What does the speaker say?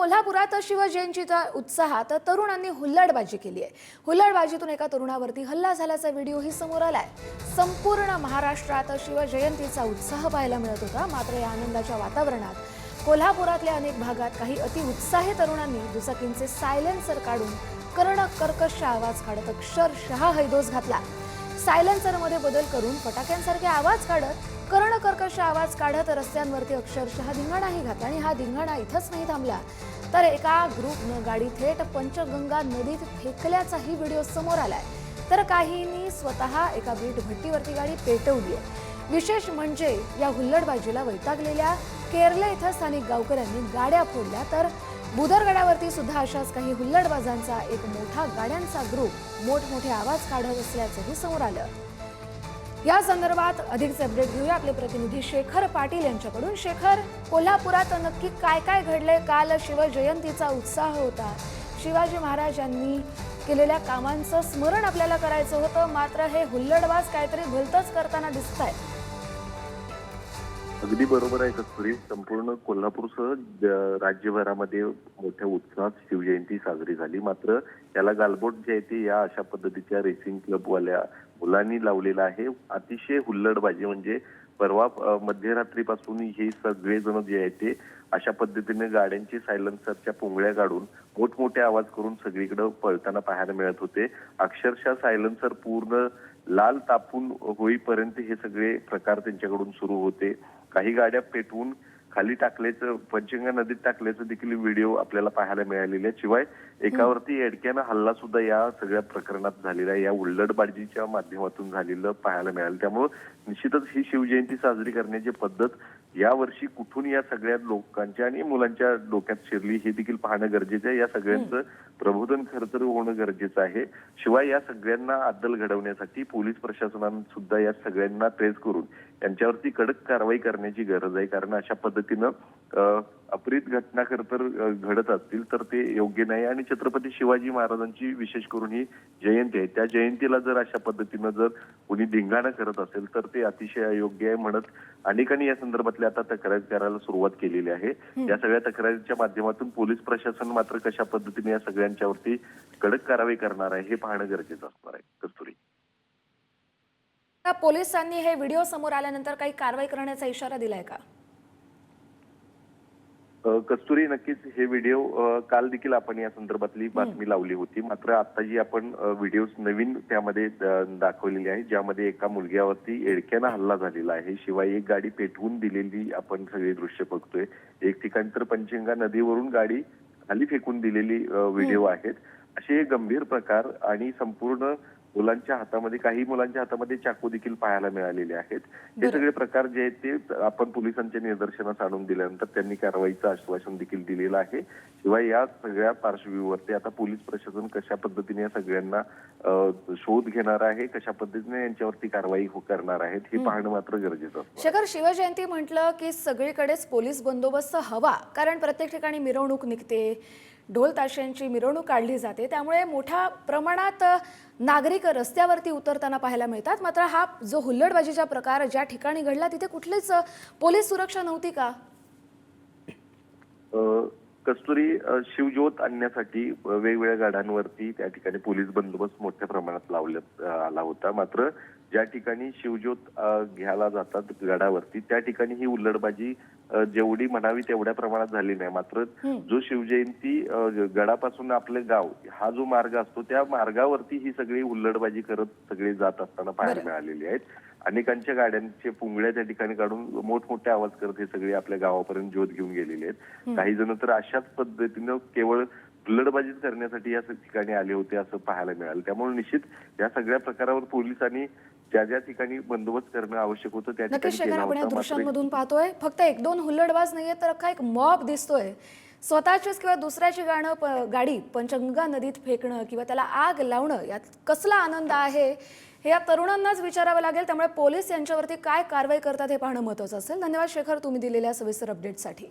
कोल्हापुरात शिवजयंतीच्या उत्साहात तरुणांनी हुल्लडबाजी केली आहे। हुल्लडबाजीतून एका तरुणावरती हल्ला झाल्याचा व्हिडिओही समोर आलाय। संपूर्ण महाराष्ट्रात शिवजयंतीचा उत्साह पाहायला मिळत होता। मात्र या आनंदाच्या वातावरणात कोल्हापुरातल्या अनेक भागात काही अतिउत्साही तरुणांनी दुचाकींचे सायलेन्सर काढून कर्कश आवाज काढत अक्षरशः हैदोस घातला। सायलेन्सरमध्ये बदल करून फटाक्यांसारखे आवाज काढत कर्कश आवाज काढत रस्त्यांवरती अक्षरशः धिंगाणाही घातला। आणि हा धिंगाणा इथंच नाही थांबला, तर एका ग्रुपनं गाडी थेट पंचगंगा नदीत फेकल्याचाही व्हिडिओ समोर आलाय। तर काहींनी स्वतः एका वीट भट्टीवरती गाडी पेटवली आहे। विशेष म्हणजे या हुल्लडबाजीला वैतागलेल्या केरले इथं स्थानिक गावकऱ्यांनी गाड्या फोडल्या, तर बुदरगडावरती सुद्धा अशाच काही हुल्लडबाजांचा एक मोठा गाड्यांचा ग्रुप मोठमोठे आवाज काढत असल्याचंही समोर आलं। या संदर्भात अधिकचे अपडेट घेऊया आपले प्रतिनिधी शेखर पाटील यांच्याकडून। शेखर, कोल्हापुरात नक्की काय काय घडले? काल शिवजयंतीचा उत्साह होता, शिवाजी महाराज यांनी केलेल्या कामांचं स्मरण आपल्याला करायचं होतं, मात्र हे हुल्लडबाज काहीतरी भलतंच करताना दिसतायत। अगदी बरोबर आहे कस्तुरी। संपूर्ण कोल्हापूरसह राज्यभरामध्ये मोठ्या उत्साहात शिवजयंती साजरी झाली। मात्र याला गालबोट जे आहे ते या अशा पद्धतीच्या रेसिंग क्लबवाल्या मुलांनी लावलेला आहे। अतिशय हुल्लडबाजी म्हणजे परवा मध्यरात्रीपासून हे सगळेजण जे आहे ते अशा पद्धतीने गाड्यांची सायलेन्सरच्या पुंगळ्या काढून मोठमोठे आवाज करून सगळीकडे पळताना पाहायला मिळत होते। अक्षरशः सायलेन्सर पूर्ण लाल तापून होईपर्यंत हे सगळे प्रकार त्यांच्याकडून सुरू होते। काही गाड्या पेटवून खाली टाकल्याचं, पंचगंगा नदीत टाकल्याचं देखील व्हिडिओ आपल्याला पाहायला मिळालेले आहे। शिवाय एकावरती एडक्यानं हल्ला सुद्धा या सगळ्या प्रकरणात झालेला आहे, या हुल्लडबाजीच्या माध्यमातून झालेलं पाहायला मिळालं। त्यामुळे निश्चितच ही शिवजयंती साजरी करण्याची पद्धत यावर्षी कुठून या सगळ्या लोकांच्या आणि मुलांच्या डोक्यात शिरली हे देखील पाहणं गरजेचं आहे। या सगळ्यांचं प्रबोधन खरं तर होणं गरजेचं आहे। शिवाय या सगळ्यांना अद्दल घडवण्यासाठी पोलीस प्रशासनाने सुद्धा या सगळ्यांना ट्रेस करून यांच्यावरती कडक कारवाई करण्याची गरज आहे। कारण अशा पद्धतीनं अपरित घटना खरं तर घडत असतील तर ते योग्य नाही। आणि छत्रपती शिवाजी महाराजांची विशेष करून ही जयंती आहे, त्या जयंतीला जर अशा पद्धतीनं जर कोणी धिंगाणा करत असेल तर ते अतिशय अयोग्य आहे म्हणत अनेकांनी या संदर्भातल्या आता तक्रार करायला सुरुवात केलेली आहे। या सगळ्या तक्रारीच्या माध्यमातून पोलीस प्रशासन मात्र कशा पद्धतीने या सगळ्यांच्यावरती कडक कारवाई करणार आहे हे पाहणं गरजेचं असणार आहे। कस्तुरी, पोलिसांनी हे व्हिडिओ समोर आल्यानंतर काही कारवाई करण्याचा इशारा दिलाय का? कस्तुरी, नक्कीच हे व्हिडिओ काल देखील आपण या संदर्भातली बातमी लावली होती। मात्र आता जी आपण व्हिडिओ नवीन त्यामध्ये दाखवलेली आहे, ज्यामध्ये एका मुलग्यावरती एडक्यानं हल्ला झालेला आहे। शिवाय एक गाडी पेटवून दिलेली आपण सगळे दृश्य बघतोय। एक ठिकाणी तर पंचगंगा नदीवरून गाडी खाली फेकून दिलेली व्हिडिओ आहेत। असे गंभीर प्रकार आणि संपूर्ण मुलांच्या हातामध्ये, काही मुलांच्या हातामध्ये चाकू देखील पाहायला मिळालेले आहेत। हे सगळे प्रकार जे आहेत ते आपण पोलिसांच्या निदर्शनास आणून दिल्यानंतर त्यांनी कारवाईचं आश्वासन देखील दिलेलं आहे। शिवाय या सगळ्या पार्श्वभूमीवरती आता पोलीस प्रशासन कशा पद्धतीने या सगळ्यांना शोध घेणार आहे, कशा पद्धतीने यांच्यावरती कारवाई करणार आहेत हे पाहणं मात्र गरजेचं असतं। शेखर, शिवजयंती म्हटलं की सगळीकडेच पोलीस बंदोबस्त हवा, कारण प्रत्येक ठिकाणी मिरवणूक निघते, ढोल ताशांची मिरवणूक काढली जाते, त्यामुळे मोठ्या प्रमाणात नागरिक रस्त्यावरती उतरताना पाहायला मिळतात। मात्र हा जो हुल्लडबाजीचा प्रकार ज्या ठिकाणी घडला तिथे कुठलीच पोलीस सुरक्षा नव्हती का? कस्तुरी, शिवज्योत आणण्यासाठी वेगवेगळ्या गाड्यांवरती त्या ठिकाणी पोलीस बंदोबस्त मोठ्या प्रमाणात लावण्यात आला होता। मात्र ज्या ठिकाणी शिवज्योत घ्यायला जातात गडावरती त्या ठिकाणी ही हुल्लडबाजी जेवढी म्हणावी तेवढ्या प्रमाणात झाली नाही। मात्र जो शिवजयंती गडापासून आपले गाव हा जो मार्ग असतो त्या मार्गावरती ही सगळी हुल्लडबाजी करत सगळे जात असताना पाहायला मिळालेली आहेत। अनेकांच्या गाड्यांचे पुंगळ्या त्या ठिकाणी काढून मोठमोठे आवाज करत हे सगळे आपल्या गावापर्यंत ज्योत घेऊन गेलेले आहेत। काही जण तर अशाच पद्धतीनं केवळ हुल्लडबाजी करण्यासाठी या ठिकाणी आले होते असं पाहायला मिळालं। त्यामुळे निश्चित या सगळ्या प्रकारावर पोलिसांनी ज्या ज्या ठिकाणी बंदोबस्त करणं आवश्यक होतं त्या ठिकाणी केला आपण या होता। दृश्यांमधून पाहतोय फक्त एक दोन हुल्लडबाज नाहीये, तर अख्खा एक मॉब दिसतोय। स्वतःचीच किंवा दुसऱ्याची गाडी पंचगंगा नदीत फेकणं किंवा त्याला आग लावणं, यात कसला आनंद आहे हे या तरुणांनाच विचारावं लागेल। त्यामुळे पोलीस यांच्यावरती काय कारवाई करतात हे पाहणं महत्त्वाचं असेल। धन्यवाद शेखर, तुम्ही दिलेल्या सविस्तर अपडेटसाठी।